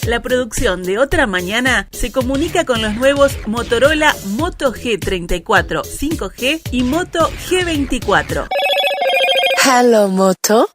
La producción de Otra Mañana se comunica con los nuevos Motorola Moto G34 5G y Moto G24. Hello, Moto.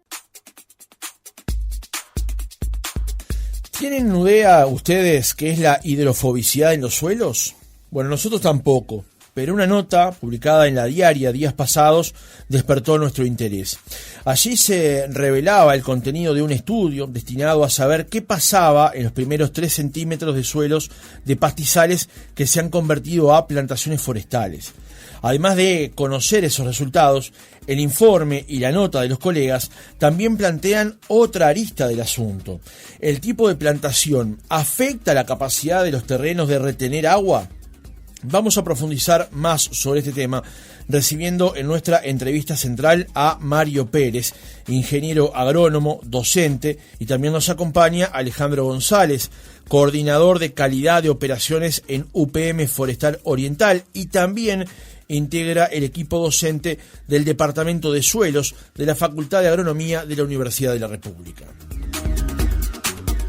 ¿Tienen idea ustedes qué es la hidrofobicidad en los suelos? Bueno, nosotros tampoco, pero una nota publicada en La Diaria días pasados despertó nuestro interés. Allí se revelaba el contenido de un estudio destinado a saber qué pasaba en los primeros 3 centímetros de suelos de pastizales que se han convertido a plantaciones forestales. Además de conocer esos resultados, el informe y la nota de los colegas también plantean otra arista del asunto. ¿El tipo de plantación afecta la capacidad de los terrenos de retener agua? Vamos a profundizar más sobre este tema, recibiendo en nuestra entrevista central a Mario Pérez, ingeniero agrónomo, docente, y también nos acompaña Alejandro González, coordinador de calidad de operaciones en UPM Forestal Oriental, y también integra el equipo docente del Departamento de Suelos de la Facultad de Agronomía de la Universidad de la República.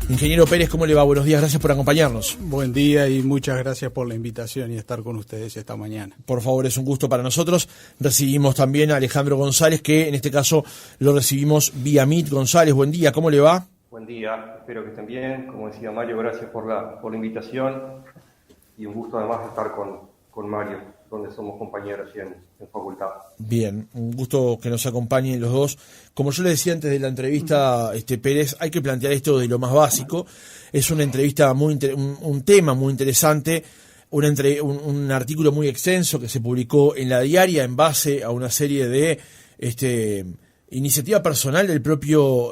Ingeniero Pérez, ¿cómo le va? Buenos días, gracias por acompañarnos. Buen día y muchas gracias por la invitación y estar con ustedes esta mañana. Por favor, es un gusto para nosotros. Recibimos también a Alejandro González, que en este caso lo recibimos vía Meet. González, buen día, ¿cómo le va? Buen día, espero que estén bien. Como decía Mario, gracias por la invitación y un gusto además estar con Mario, donde somos compañeros en facultad. Bien, un gusto que nos acompañen los dos. Como yo le decía antes de la entrevista, Pérez, hay que plantear esto de lo más básico. Es una entrevista un tema muy interesante, un artículo muy extenso que se publicó en La Diaria en base a una serie de iniciativa personal del propio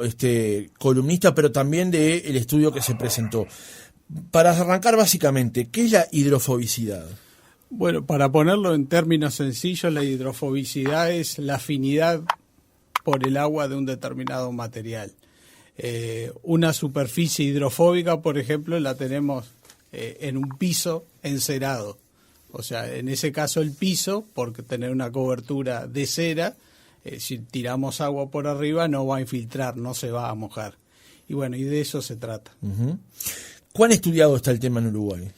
columnista, pero también del estudio que se presentó. Para arrancar básicamente, ¿qué es la hidrofobicidad? Bueno, para ponerlo en términos sencillos, la hidrofobicidad es la afinidad por el agua de un determinado material. Una superficie hidrofóbica, por ejemplo, la tenemos en un piso encerado. O sea, en ese caso el piso, por tener una cobertura de cera, si tiramos agua por arriba no va a infiltrar, no se va a mojar. Y bueno, y de eso se trata. Uh-huh. ¿Cuán estudiado está el tema en Uruguay?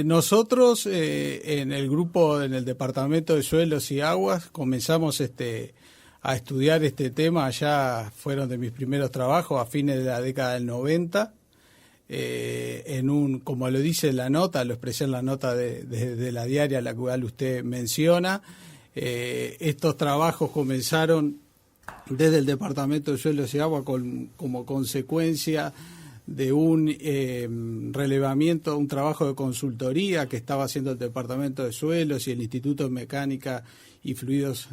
Nosotros en el grupo, en el Departamento de Suelos y Aguas, comenzamos a estudiar este tema. Allá fueron de mis primeros trabajos a fines de la década del 90, como lo dice la nota, lo expresé en la nota de La Diaria, la cual usted menciona. Estos trabajos comenzaron desde el Departamento de Suelos y Aguas como consecuencia de un relevamiento, un trabajo de consultoría que estaba haciendo el Departamento de Suelos y el Instituto de Mecánica y Fluidos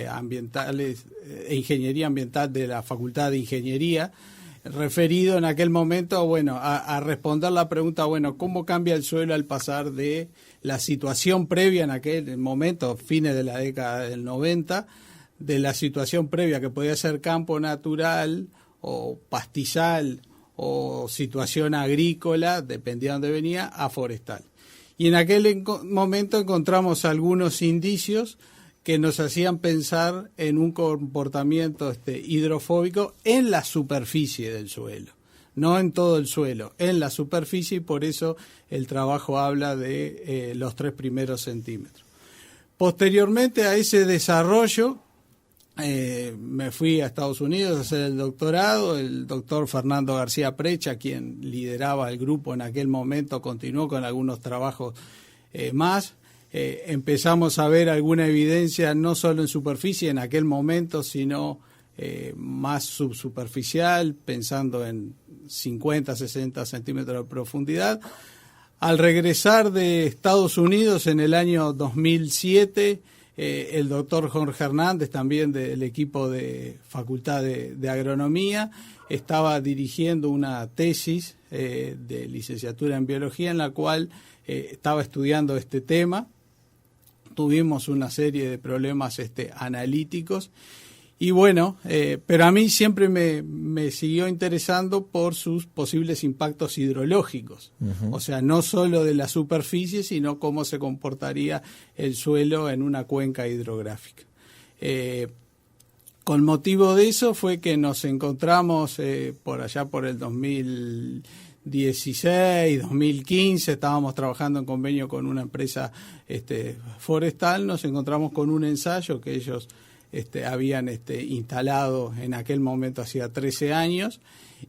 Ambientales e Ingeniería Ambiental de la Facultad de Ingeniería, referido en aquel momento, a responder la pregunta, ¿cómo cambia el suelo al pasar de la situación previa en aquel momento, fines de la década del 90, de la situación previa que podía ser campo natural o pastizal o situación agrícola, dependía de dónde venía, a forestal. Y en aquel momento encontramos algunos indicios que nos hacían pensar en un comportamiento hidrofóbico en la superficie del suelo, no en todo el suelo, en la superficie, y por eso el trabajo habla de los 3 primeros centímetros. Posteriormente a ese desarrollo, me fui a Estados Unidos a hacer el doctorado. El doctor Fernando García Precha, quien lideraba el grupo en aquel momento, continuó con algunos trabajos más. Empezamos a ver alguna evidencia no solo en superficie en aquel momento, sino más subsuperficial, pensando en 50, 60 centímetros de profundidad. Al regresar de Estados Unidos en el año 2007, el doctor Jorge Hernández, también del equipo de Facultad de Agronomía, estaba dirigiendo una tesis de licenciatura en Biología en la cual estaba estudiando este tema. Tuvimos una serie de problemas analíticos y pero a mí siempre me siguió interesando por sus posibles impactos hidrológicos. Uh-huh. O sea, no solo de la superficie, sino cómo se comportaría el suelo en una cuenca hidrográfica. Con motivo de eso fue que nos encontramos por allá por el 2000 2016, 2015, estábamos trabajando en convenio con una empresa forestal, nos encontramos con un ensayo que ellos habían instalado en aquel momento hacía 13 años,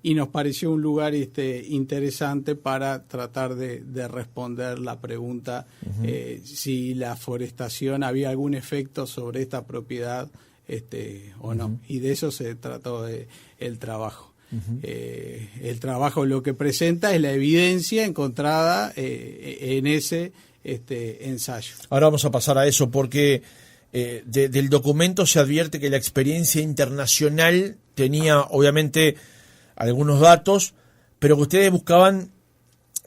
y nos pareció un lugar interesante para tratar de responder la pregunta si la forestación había algún efecto sobre esta propiedad o no. Y de eso se trató el trabajo. El trabajo lo que presenta es la evidencia encontrada en ese ensayo. Ahora vamos a pasar a eso porque del documento se advierte que la experiencia internacional tenía obviamente algunos datos, pero que ustedes buscaban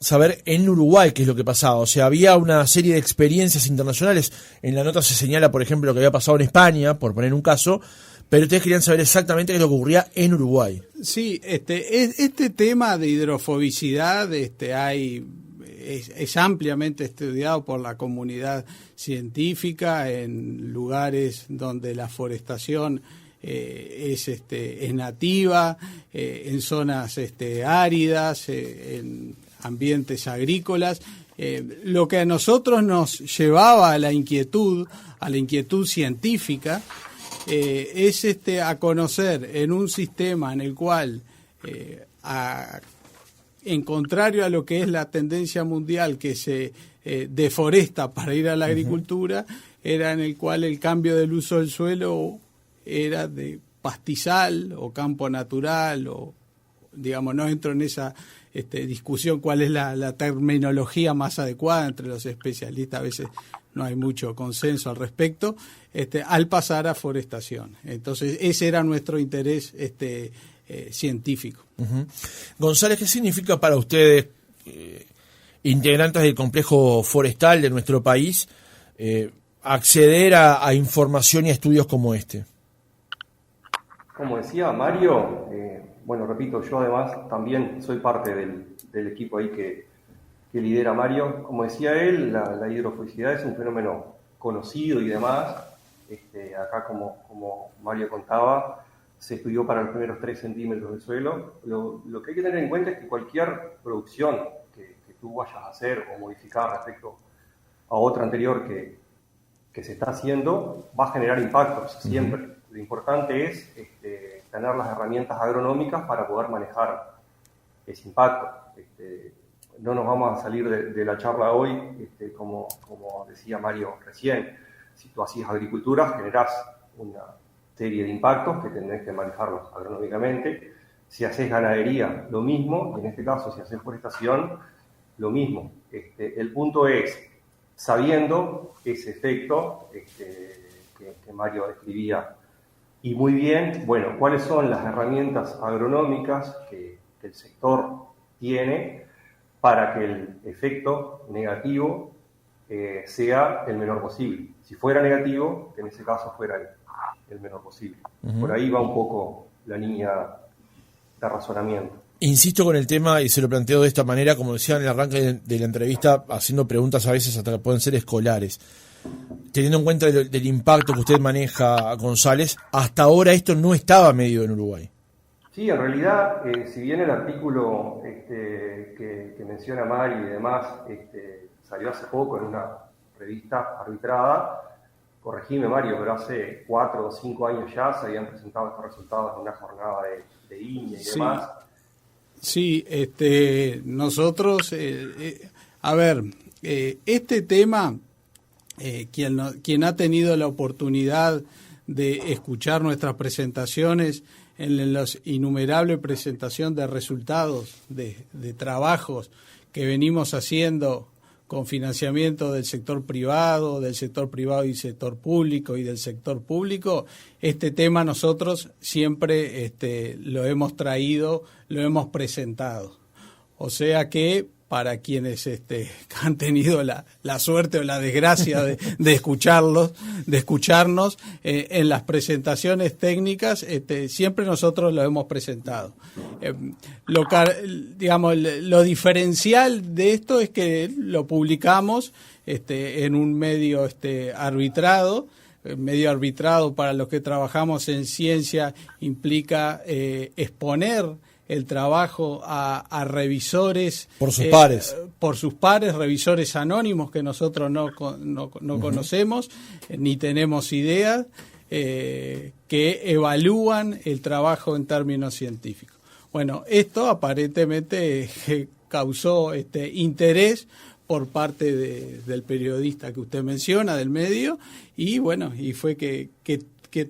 saber en Uruguay qué es lo que pasaba. O sea, había una serie de experiencias internacionales. En la nota se señala, por ejemplo, lo que había pasado en España, por poner un caso, pero ustedes querían saber exactamente qué es lo que ocurría en Uruguay. Sí, este tema de hidrofobicidad es ampliamente estudiado por la comunidad científica en lugares donde la forestación es nativa, en zonas áridas, en ambientes agrícolas. Lo que a nosotros nos llevaba a la inquietud científica, es a conocer en un sistema en el cual, en contrario a lo que es la tendencia mundial que se deforesta para ir a la agricultura, era en el cual el cambio del uso del suelo era de pastizal o campo natural, o digamos, no entro en esa discusión cuál es la terminología más adecuada entre los especialistas, a veces no hay mucho consenso al respecto, al pasar a forestación. Entonces ese era nuestro interés científico. González, ¿qué significa para ustedes, integrantes del complejo forestal de nuestro país, acceder a información y a estudios como este? Como decía Mario, bueno, repito, yo además también soy parte del equipo ahí que lidera Mario. Como decía él, la hidrofobicidad es un fenómeno conocido y demás. Acá, como Mario contaba, se estudió para los primeros 3 centímetros del suelo. Lo que hay que tener en cuenta es que cualquier producción que tú vayas a hacer o modificar respecto a otra anterior que se está haciendo, va a generar impactos siempre. Lo importante es tener las herramientas agronómicas para poder manejar ese impacto. No nos vamos a salir de la charla hoy, como decía Mario recién. Si tú haces agricultura, generás una serie de impactos que tenés que manejarlos agronómicamente. Si haces ganadería, lo mismo. Y en este caso, si haces forestación, lo mismo. El punto es, sabiendo ese efecto que Mario describía, y muy bien, bueno, ¿cuáles son las herramientas agronómicas que el sector tiene para que el efecto negativo sea el menor posible? Si fuera negativo, que en ese caso fuera el menor posible. Por ahí va un poco la línea de razonamiento. Insisto con el tema, y se lo planteo de esta manera, como decía en el arranque de la entrevista, haciendo preguntas a veces hasta que pueden ser escolares. Teniendo en cuenta del impacto que usted maneja, González, hasta ahora esto no estaba medido en Uruguay. Sí, en realidad, si bien el artículo que menciona Mari y demás salió hace poco en una revista arbitrada, corregime Mario, pero hace 4 o 5 años ya se habían presentado estos resultados en una jornada de INE y demás. Sí, nosotros, este tema, quien ha tenido la oportunidad de escuchar nuestras presentaciones en las innumerables presentaciones de resultados de trabajos que venimos haciendo con financiamiento del sector privado y sector público y del sector público, este tema nosotros siempre lo hemos traído, lo hemos presentado. O sea que para quienes han tenido la suerte o la desgracia de escucharnos en las presentaciones técnicas, siempre nosotros lo hemos presentado. Lo diferencial de esto es que lo publicamos en un medio arbitrado. Medio arbitrado, para los que trabajamos en ciencia, implica exponer el trabajo a revisores. Por sus pares. Por sus pares, revisores anónimos que nosotros no conocemos, ni tenemos idea, que evalúan el trabajo en términos científicos. Bueno, esto aparentemente causó interés por parte del periodista que usted menciona, del medio, y bueno, y fue que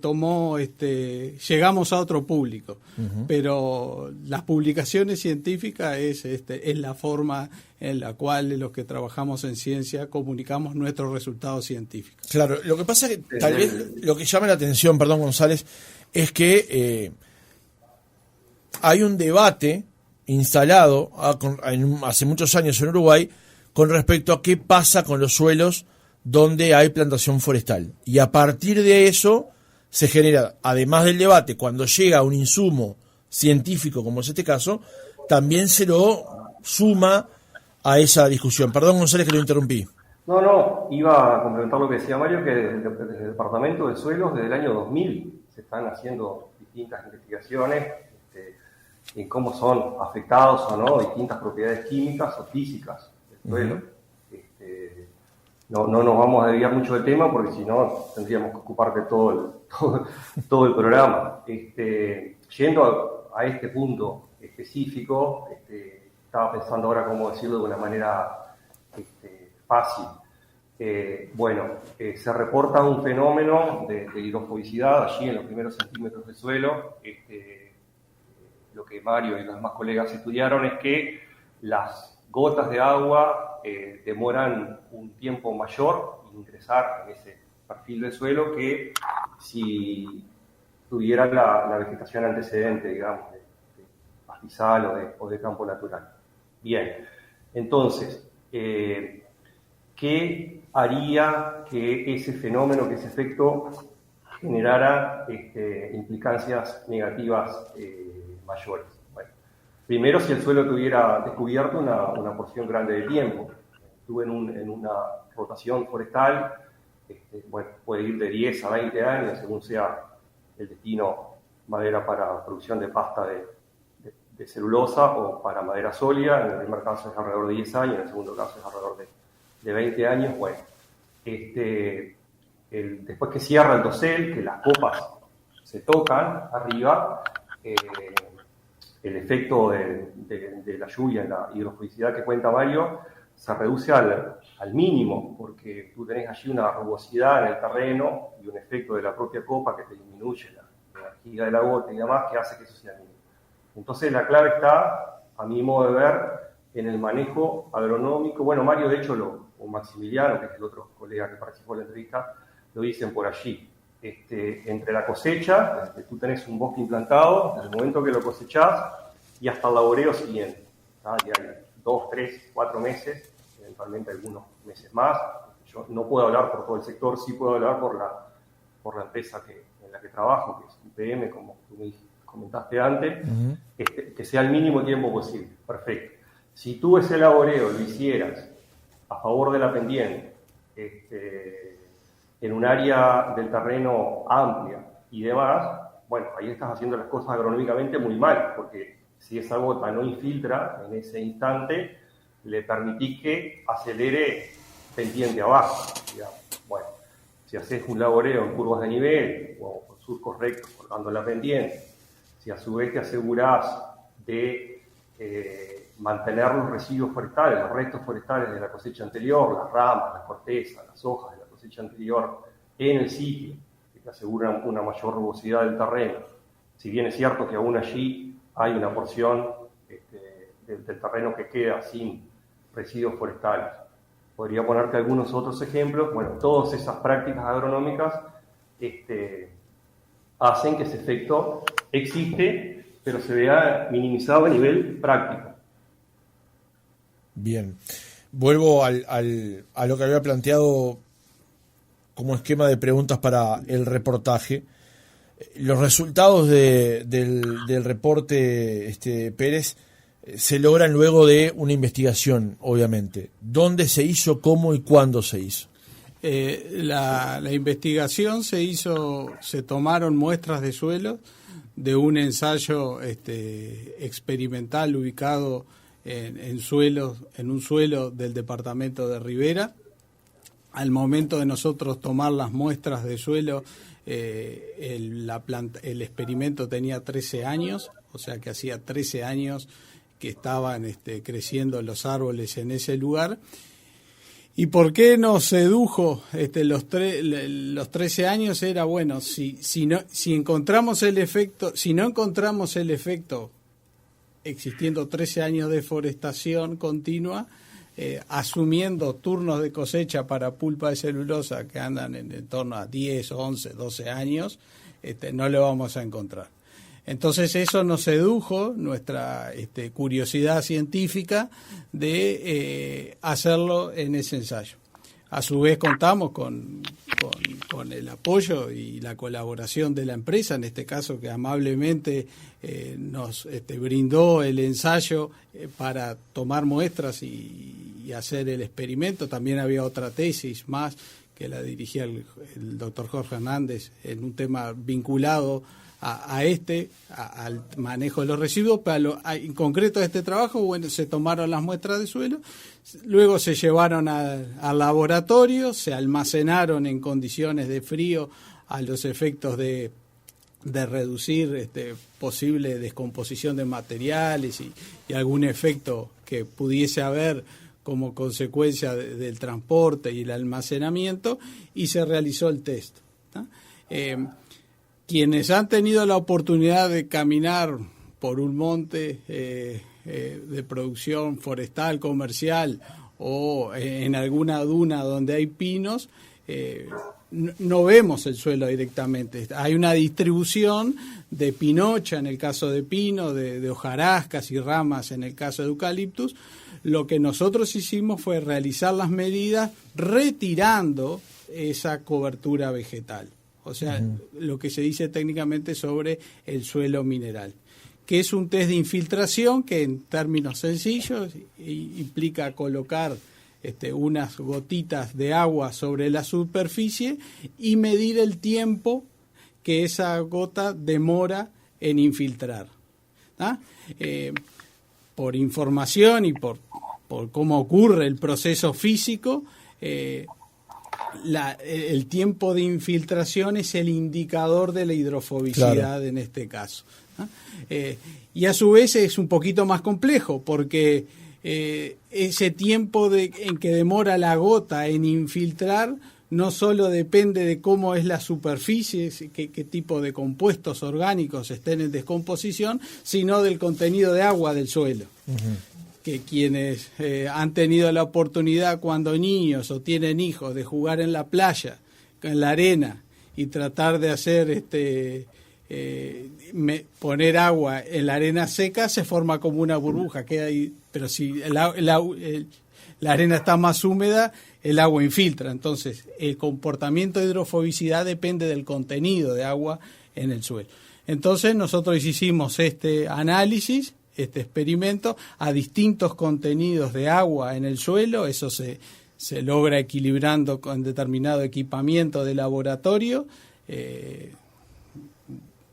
tomó, llegamos a otro público. Pero las publicaciones científicas es la forma en la cual los que trabajamos en ciencia comunicamos nuestros resultados científicos. Claro, lo que pasa es que tal vez lo que llama la atención, perdón González, es que hay un debate instalado hace muchos años en Uruguay con respecto a qué pasa con los suelos donde hay plantación forestal. Y a partir de eso se genera, además del debate, cuando llega un insumo científico, como es este caso, también se lo suma a esa discusión. Perdón, González, que lo interrumpí. No, iba a complementar lo que decía Mario, que desde el Departamento de Suelos, desde el año 2000, se están haciendo distintas investigaciones en cómo son afectados o no distintas propiedades químicas o físicas del suelo. No nos vamos a desviar mucho del tema porque si no tendríamos que ocupar de todo el programa. Yendo a este punto específico, estaba pensando ahora cómo decirlo de una manera fácil. Se reporta un fenómeno de hidrofobicidad allí en los primeros centímetros del suelo. Lo que Mario y los demás colegas estudiaron es que las gotas de agua demoran un tiempo mayor en ingresar en ese perfil del suelo que si tuviera la vegetación antecedente, digamos, de pastizal o de campo natural. Bien, entonces, ¿qué haría que ese fenómeno, que ese efecto generara implicancias negativas mayores? Bueno, primero, si el suelo tuviera descubierto una porción grande de tiempo. Estuve en una rotación forestal, puede ir de 10 a 20 años, según sea el destino, madera para producción de pasta de celulosa o para madera sólida. En el primer caso es alrededor de 10 años, en el segundo caso es alrededor de 20 años. Bueno, después que cierra el dosel, que las copas se tocan arriba, el efecto de la lluvia en la hidrofobicidad que cuenta Mario se reduce al mínimo, porque tú tenés allí una rugosidad en el terreno y un efecto de la propia copa que te disminuye la energía de la gota y demás, que hace que eso sea mínimo. Entonces la clave está, a mi modo de ver, en el manejo agronómico. Bueno, Mario, de hecho, o Maximiliano, que es el otro colega que participó en la entrevista, lo dicen por allí. Entre la cosecha, tú tenés un bosque implantado, desde el momento que lo cosechás y hasta el laboreo siguiente. Hay 2, 3, 4 meses, eventualmente algunos meses más. Yo no puedo hablar por todo el sector, sí puedo hablar por la empresa en la que trabajo, que es UPM, como tú me comentaste antes, que sea el mínimo tiempo posible. Perfecto. Si tú ese laboreo lo hicieras a favor de la pendiente, en un área del terreno amplia y demás, bueno, ahí estás haciendo las cosas agronómicamente muy mal, porque si esa gota no infiltra en ese instante, le permitís que acelere pendiente abajo, digamos. Bueno, si haces un laboreo en curvas de nivel o con surcos rectos cortando la pendiente, si a su vez te asegurás de mantener los residuos forestales, los restos forestales de la cosecha anterior, las ramas, la corteza, las hojas de la cosecha anterior en el sitio, que te aseguran una mayor rugosidad del terreno. Si bien es cierto que aún allí hay una porción del terreno que queda sin residuos forestales. Podría ponerte algunos otros ejemplos. Bueno, todas esas prácticas agronómicas hacen que ese efecto existe, pero se vea minimizado a nivel práctico. Bien. Vuelvo a lo que había planteado como esquema de preguntas para el reportaje. Los resultados del reporte Pérez se logran luego de una investigación, obviamente. ¿Dónde se hizo, cómo y cuándo se hizo? La investigación se tomaron muestras de suelo de un ensayo experimental ubicado en un suelo del departamento de Rivera. Al momento de nosotros tomar las muestras de suelo, el experimento tenía 13 años, o sea que hacía 13 años que estaban creciendo los árboles en ese lugar. ¿Y por qué nos sedujo los 13 años? Era bueno, si no encontramos el efecto existiendo 13 años de forestación continua, asumiendo turnos de cosecha para pulpa de celulosa que andan en torno a 10, 11, 12 años, no lo vamos a encontrar. Entonces eso nos sedujo nuestra curiosidad científica de hacerlo en ese ensayo. A su vez contamos con el apoyo y la colaboración de la empresa, en este caso que amablemente nos brindó el ensayo para tomar muestras y hacer el experimento. También había otra tesis más que la dirigía el doctor Jorge Hernández en un tema vinculado al manejo de los residuos, pero en concreto este trabajo, bueno, se tomaron las muestras de suelo, luego se llevaron al laboratorio, se almacenaron en condiciones de frío a los efectos de reducir posible descomposición de materiales y algún efecto que pudiese haber como consecuencia del transporte y el almacenamiento, y se realizó el test, ¿no? Quienes han tenido la oportunidad de caminar por un monte de producción forestal, comercial, o en alguna duna donde hay pinos, no vemos el suelo directamente. Hay una distribución de pinocha en el caso de pino, de hojarascas y ramas en el caso de eucaliptus. Lo que nosotros hicimos fue realizar las medidas retirando esa cobertura vegetal. O sea, lo que se dice técnicamente sobre el suelo mineral, que es un test de infiltración que en términos sencillos implica colocar unas gotitas de agua sobre la superficie y medir el tiempo que esa gota demora en infiltrar. ¿Ah? Por información y por cómo ocurre el proceso físico, el tiempo de infiltración es el indicador de la hidrofobicidad, claro, en este caso, ¿no? Y a su vez es un poquito más complejo porque ese tiempo en que demora la gota en infiltrar no solo depende de cómo es la superficie, qué tipo de compuestos orgánicos estén en descomposición, sino del contenido de agua del suelo. Uh-huh. Que quienes han tenido la oportunidad cuando niños o tienen hijos de jugar en la playa, en la arena, y tratar de hacer poner agua en la arena seca, se forma como una burbuja, queda ahí, pero si la arena está más húmeda, el agua infiltra. Entonces, el comportamiento de hidrofobicidad depende del contenido de agua en el suelo. Entonces, nosotros hicimos este análisis, este experimento, a distintos contenidos de agua en el suelo. Eso se logra equilibrando con determinado equipamiento de laboratorio,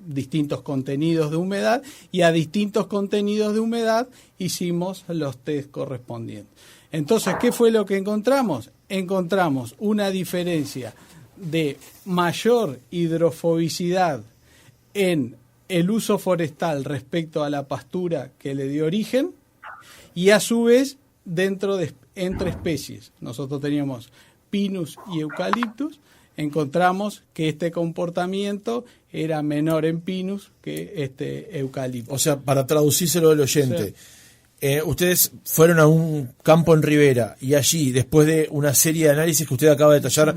distintos contenidos de humedad, y a distintos contenidos de humedad hicimos los test correspondientes. Entonces, ¿qué fue lo que encontramos? Encontramos una diferencia de mayor hidrofobicidad en el uso forestal respecto a la pastura que le dio origen, y a su vez entre especies. Nosotros teníamos pinus y eucaliptus, encontramos que este comportamiento era menor en pinus que eucaliptus. O sea, para traducírselo al oyente, sí. Ustedes fueron a un campo en Rivera y allí, después de una serie de análisis que usted acaba de detallar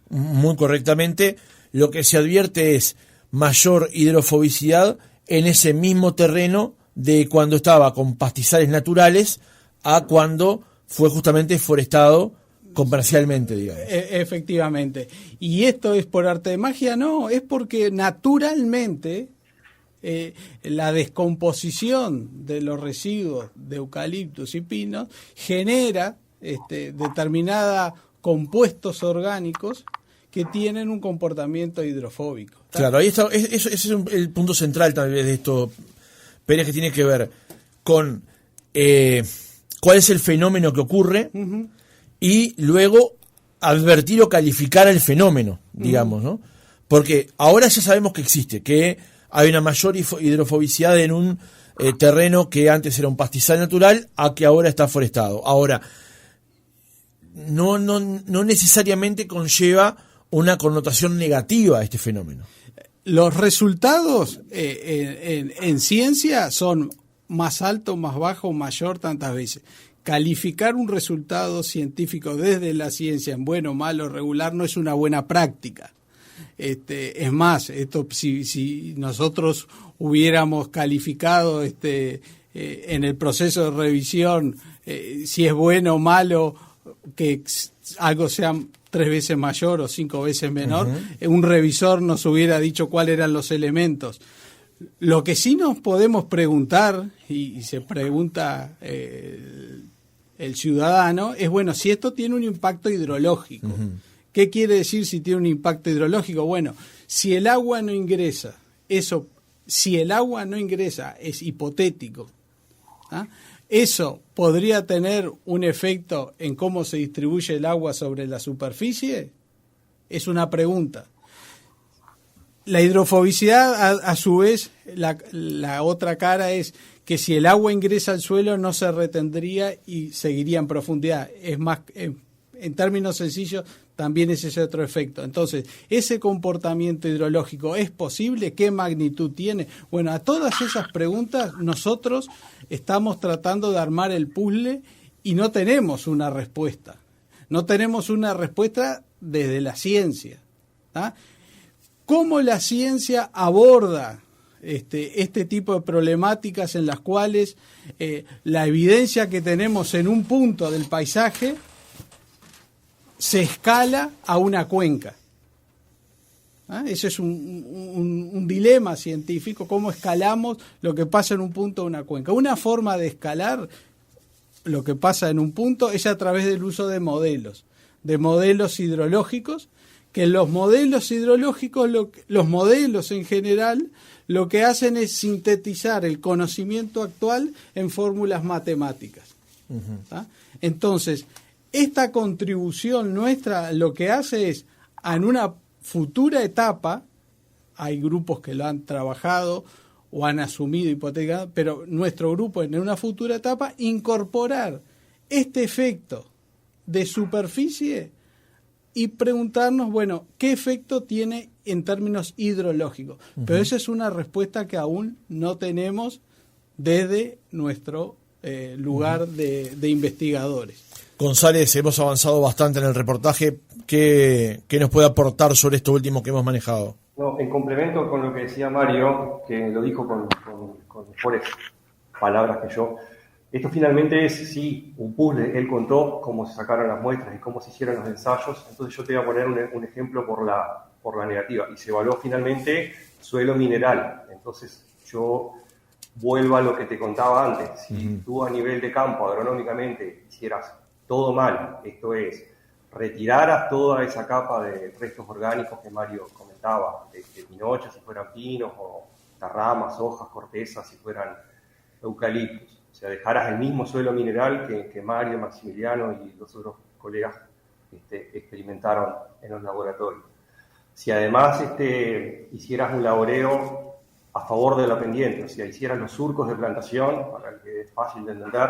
muy correctamente, lo que se advierte es mayor hidrofobicidad en ese mismo terreno de cuando estaba con pastizales naturales a cuando fue justamente forestado comercialmente, digamos. Efectivamente. ¿Y esto es por arte de magia? No, es porque naturalmente la descomposición de los residuos de eucaliptus y pinos genera determinada compuestos orgánicos que tienen un comportamiento hidrofóbico. ¿Está? Claro, ahí está, ese es el punto central tal vez de esto, Pérez, que tiene que ver con cuál es el fenómeno que ocurre y luego advertir o calificar el fenómeno, digamos, ¿no? Porque ahora ya sabemos que existe, que hay una mayor hidrofobicidad en un terreno que antes era un pastizal natural a que ahora está forestado. Ahora, no necesariamente conlleva una connotación negativa a este fenómeno. Los resultados en ciencia son más alto, más bajo, mayor tantas veces. Calificar un resultado científico desde la ciencia en bueno, malo, regular no es una buena práctica. Es más, esto si nosotros hubiéramos calificado en el proceso de revisión si es bueno o malo que algo sea 3 veces mayor o 5 veces menor, un revisor nos hubiera dicho cuáles eran los elementos. Lo que sí nos podemos preguntar, y se pregunta el ciudadano, es bueno, si esto tiene un impacto hidrológico. ¿Qué quiere decir si tiene un impacto hidrológico? Bueno, si el agua no ingresa, es hipotético. ¿Ah? ¿Eso podría tener un efecto en cómo se distribuye el agua sobre la superficie? Es una pregunta. La hidrofobicidad, a su vez, la otra cara es que si el agua ingresa al suelo no se retendría y seguiría en profundidad. Es más, en términos sencillos, también es ese otro efecto. Entonces, ¿ese comportamiento hidrológico es posible? ¿Qué magnitud tiene? Bueno, a todas esas preguntas nosotros estamos tratando de armar el puzzle y no tenemos una respuesta. No tenemos una respuesta desde la ciencia. ¿Ah? ¿Cómo la ciencia aborda este tipo de problemáticas en las cuales la evidencia que tenemos en un punto del paisaje se escala a una cuenca? ¿Ah? Ese es un dilema científico, cómo escalamos lo que pasa en un punto a una cuenca. Una forma de escalar lo que pasa en un punto es a través del uso de modelos hidrológicos, que los modelos hidrológicos, los modelos en general, lo que hacen es sintetizar el conocimiento actual en fórmulas matemáticas. ¿Ah? Entonces, esta contribución nuestra lo que hace es, en una futura etapa, hay grupos que lo han trabajado o han asumido hipotecado, pero nuestro grupo en una futura etapa, incorporar este efecto de superficie y preguntarnos, bueno, ¿qué efecto tiene en términos hidrológicos? Pero esa es una respuesta que aún no tenemos desde nuestro lugar de investigadores. González, hemos avanzado bastante en el reportaje. ¿Qué nos puede aportar sobre esto último que hemos manejado? No, en complemento con lo que decía Mario, que lo dijo con mejores palabras que yo, esto finalmente es, sí, un puzzle. Él contó cómo se sacaron las muestras y cómo se hicieron los ensayos. Entonces yo te voy a poner un ejemplo por la negativa. Y se evaluó finalmente suelo mineral. Entonces yo vuelvo a lo que te contaba antes. Si tú a nivel de campo, agronómicamente, hicieras todo mal, esto es, retiraras toda esa capa de restos orgánicos que Mario comentaba, de pinochas si fueran pinos, o las ramas, hojas, cortezas si fueran eucaliptos. O sea, dejaras el mismo suelo mineral que Mario, Maximiliano y los otros colegas experimentaron en los laboratorios. Si además hicieras un laboreo a favor de la pendiente, o sea, hicieras los surcos de plantación, para que es fácil de entender,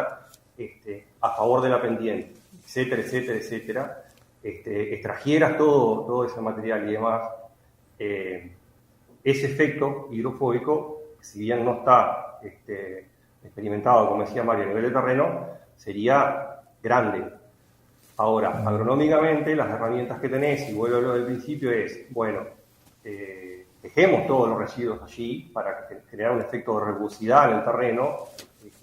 a favor de la pendiente, etcétera, etcétera, etcétera, extrajeras todo ese material y demás, ese efecto hidrofóbico, si bien no está experimentado, como decía Mario, a nivel de terreno, sería grande. Ahora, agronómicamente, las herramientas que tenés, y vuelvo a lo del principio, es, bueno, dejemos todos los residuos allí para generar un efecto de rugosidad en el terreno.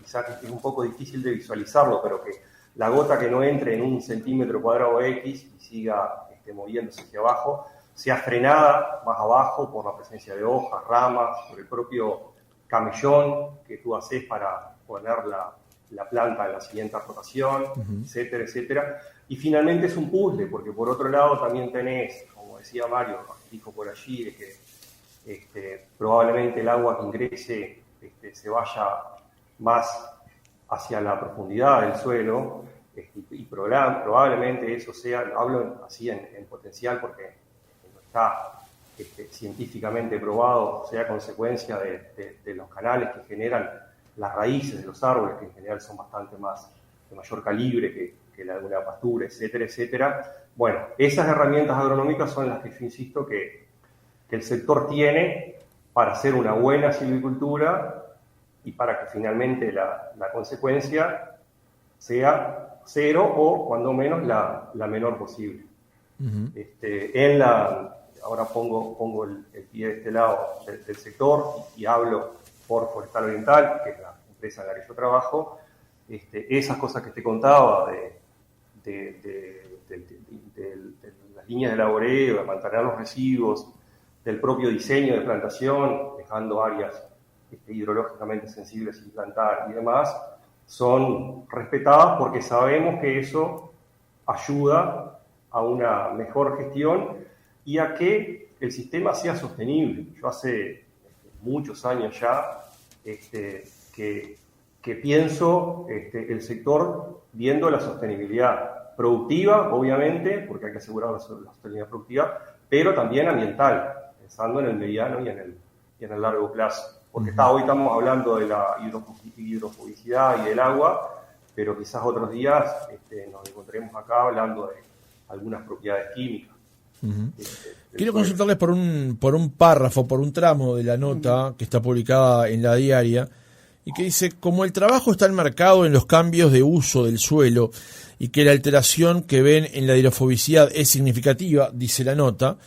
Quizás es un poco difícil de visualizarlo, pero que la gota que no entre en 1 centímetro cuadrado X y siga moviéndose hacia abajo, sea frenada más abajo por la presencia de hojas, ramas, por el propio camellón que tú haces para poner la planta en la siguiente rotación, etcétera, etcétera. Y finalmente es un puzzle, porque por otro lado también tenés, como decía Mario, dijo por allí, de que probablemente el agua que ingrese se vaya más hacia la profundidad del suelo, y probablemente eso sea, hablo así en potencial porque no está científicamente probado, sea consecuencia de los canales que generan las raíces de los árboles, que en general son bastante más de mayor calibre que la de una pastura, etcétera, etcétera. Bueno, esas herramientas agronómicas son las que yo insisto que el sector tiene para hacer una buena silvicultura y para que finalmente la consecuencia sea cero o cuando menos la menor posible. Ahora pongo el pie de este lado del sector y hablo por Forestal Oriental, que es la empresa en la que yo trabajo. Esas cosas que te contaba de las líneas de laboreo, de mantener los residuos, del propio diseño de plantación, dejando áreas hidrológicamente sensibles sin plantar y demás, son respetadas porque sabemos que eso ayuda a una mejor gestión y a que el sistema sea sostenible. Yo hace muchos años ya que pienso el sector viendo la sostenibilidad productiva, obviamente, porque hay que asegurar la sostenibilidad productiva, pero también ambiental, pensando en el mediano y en el largo plazo. Porque hoy estamos hablando de la hidrofobicidad y del agua, pero quizás otros días nos encontremos acá hablando de algunas propiedades químicas. Quiero consultarles por un párrafo, por un tramo de la nota que está publicada en la diaria y que dice: como el trabajo está enmarcado en los cambios de uso del suelo y que la alteración que ven en la hidrofobicidad es significativa, dice la nota,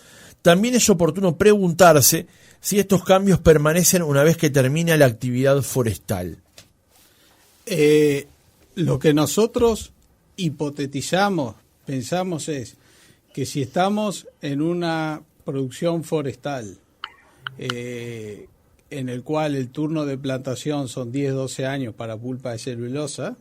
también es oportuno preguntarse si estos cambios permanecen una vez que termina la actividad forestal. Lo que nosotros hipotetizamos, pensamos es que si estamos en una producción forestal en el cual el turno de plantación son 10-12 años para pulpa de celulosa,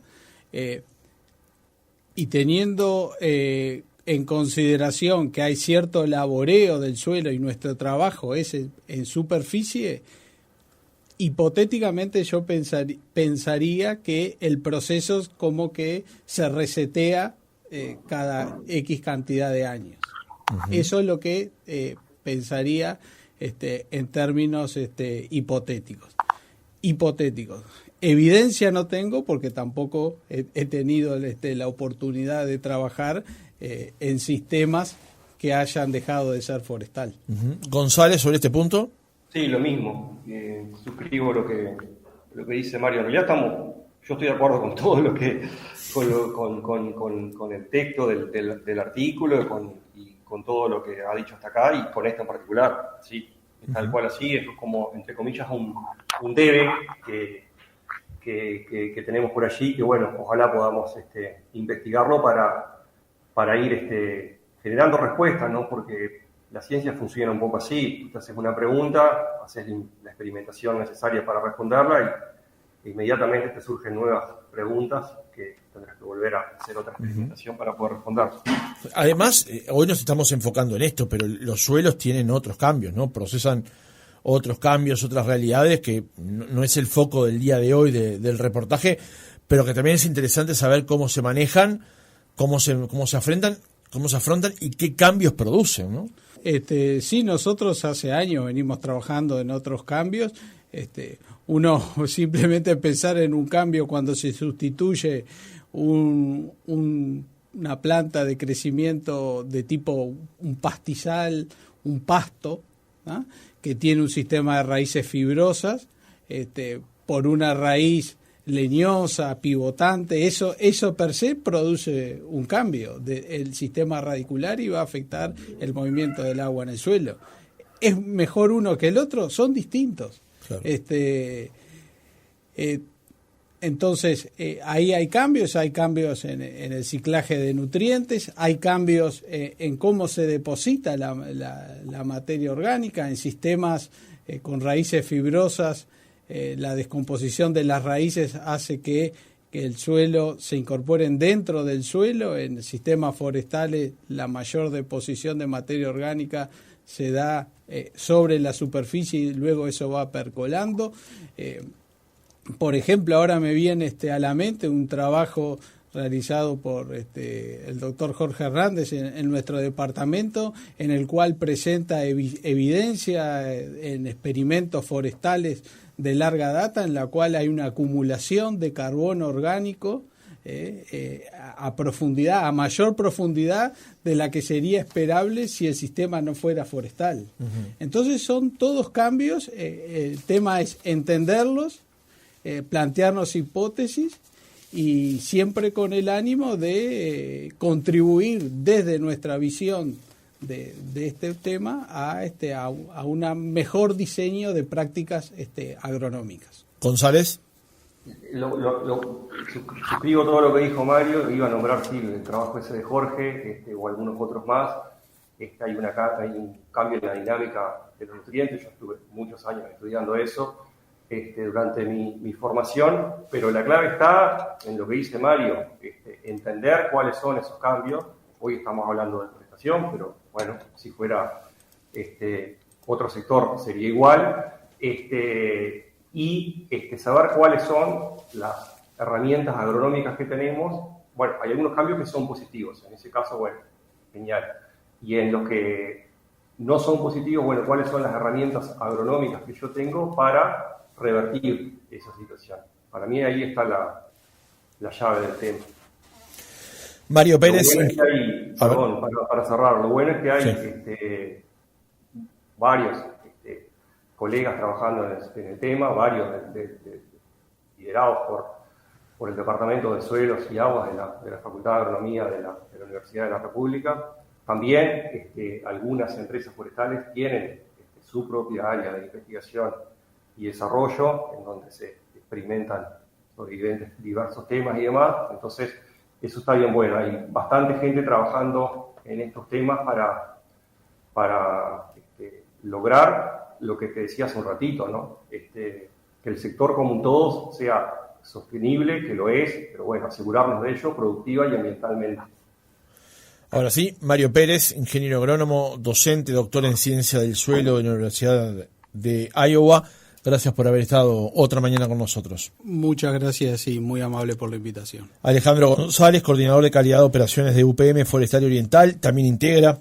y teniendo en consideración que hay cierto laboreo del suelo y nuestro trabajo es en superficie, hipotéticamente yo pensaría que el proceso es como que se resetea cada X cantidad de años. Eso es lo que pensaría en términos hipotéticos. Evidencia no tengo porque tampoco he tenido la oportunidad de trabajar en sistemas que hayan dejado de ser forestal. González, sobre este punto. Sí, lo mismo. Suscribo lo que dice Mario. En realidad yo estoy de acuerdo con todo lo que con el texto del artículo y con todo lo que ha dicho hasta acá y con esto en particular. Sí, tal cual así. Esto es como, entre comillas, un debe que tenemos por allí, que bueno, ojalá podamos investigarlo para ir generando respuestas, ¿no? Porque la ciencia funciona un poco así. Tú te haces una pregunta, haces la experimentación necesaria para responderla y inmediatamente te surgen nuevas preguntas que tendrás que volver a hacer otra experimentación para poder responder. Además, hoy nos estamos enfocando en esto, pero los suelos tienen otros cambios, ¿no? Procesan otros cambios, otras realidades que no es el foco del día de hoy del reportaje, pero que también es interesante saber cómo se manejan, cómo se afrontan y qué cambios producen, ¿no? Sí, nosotros hace años venimos trabajando en otros cambios. Uno simplemente pensar en un cambio cuando se sustituye una planta de crecimiento de tipo un pastizal, un pasto, ¿no?, que tiene un sistema de raíces fibrosas, por una raíz leñosa, pivotante, eso per se produce un cambio del sistema radicular y va a afectar el movimiento del agua en el suelo. ¿Es mejor uno que el otro? Son distintos. Claro. Entonces, ahí hay cambios en el ciclaje de nutrientes, hay cambios en cómo se deposita la materia orgánica en sistemas con raíces fibrosas. La descomposición de las raíces hace que que el suelo se incorporen dentro del suelo. En sistemas forestales la mayor deposición de materia orgánica se da sobre la superficie y luego eso va percolando. Por ejemplo, ahora me viene a la mente un trabajo realizado por el doctor Jorge Hernández en nuestro departamento, en el cual presenta evidencia en experimentos forestales de larga data, en la cual hay una acumulación de carbono orgánico a profundidad, a mayor profundidad de la que sería esperable si el sistema no fuera forestal. Entonces son todos cambios, el tema es entenderlos, plantearnos hipótesis y siempre con el ánimo de contribuir desde nuestra visión de este tema a un mejor diseño de prácticas agronómicas. González. Suscribo todo lo que dijo Mario. Iba a nombrar el trabajo ese de Jorge o algunos otros más. Hay un cambio en la dinámica de los nutrientes. Yo estuve muchos años estudiando eso durante mi formación, pero la clave está en lo que dice Mario, entender cuáles son esos cambios. Hoy estamos hablando de forestación, pero bueno, si fuera otro sector sería igual, y saber cuáles son las herramientas agronómicas que tenemos. Bueno, hay algunos cambios que son positivos, en ese caso, bueno, genial. Y en los que no son positivos, bueno, cuáles son las herramientas agronómicas que yo tengo para revertir esa situación. Para mí ahí está la llave del tema. Mario Pérez. Lo bueno es que hay, perdón, para cerrar, lo bueno es que hay varios colegas trabajando en el tema, varios liderados por el Departamento de Suelos y Aguas de la Facultad de Agronomía de la Universidad de la República. También algunas empresas forestales tienen su propia área de investigación y desarrollo, en donde se experimentan sobre diversos temas y demás. Entonces, eso está bien bueno. Hay bastante gente trabajando en estos temas para lograr lo que te decía hace un ratito, ¿no? Que el sector como un todo sea sostenible, que lo es, pero bueno, asegurarnos de ello productiva y ambientalmente. Ahora sí, Mario Pérez, ingeniero agrónomo, docente, doctor en ciencia del suelo de la Universidad de Iowa. Gracias por haber estado otra mañana con nosotros. Muchas gracias y muy amable por la invitación. Alejandro González, coordinador de calidad de operaciones de UPM Forestal Oriental, también integra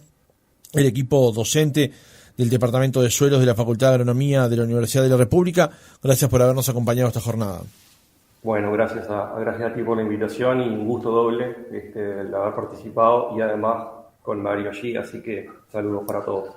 el equipo docente del Departamento de Suelos de la Facultad de Agronomía de la Universidad de la República. Gracias por habernos acompañado esta jornada. Bueno, gracias a ti por la invitación y un gusto doble el haber participado y además con Mario allí, así que saludos para todos.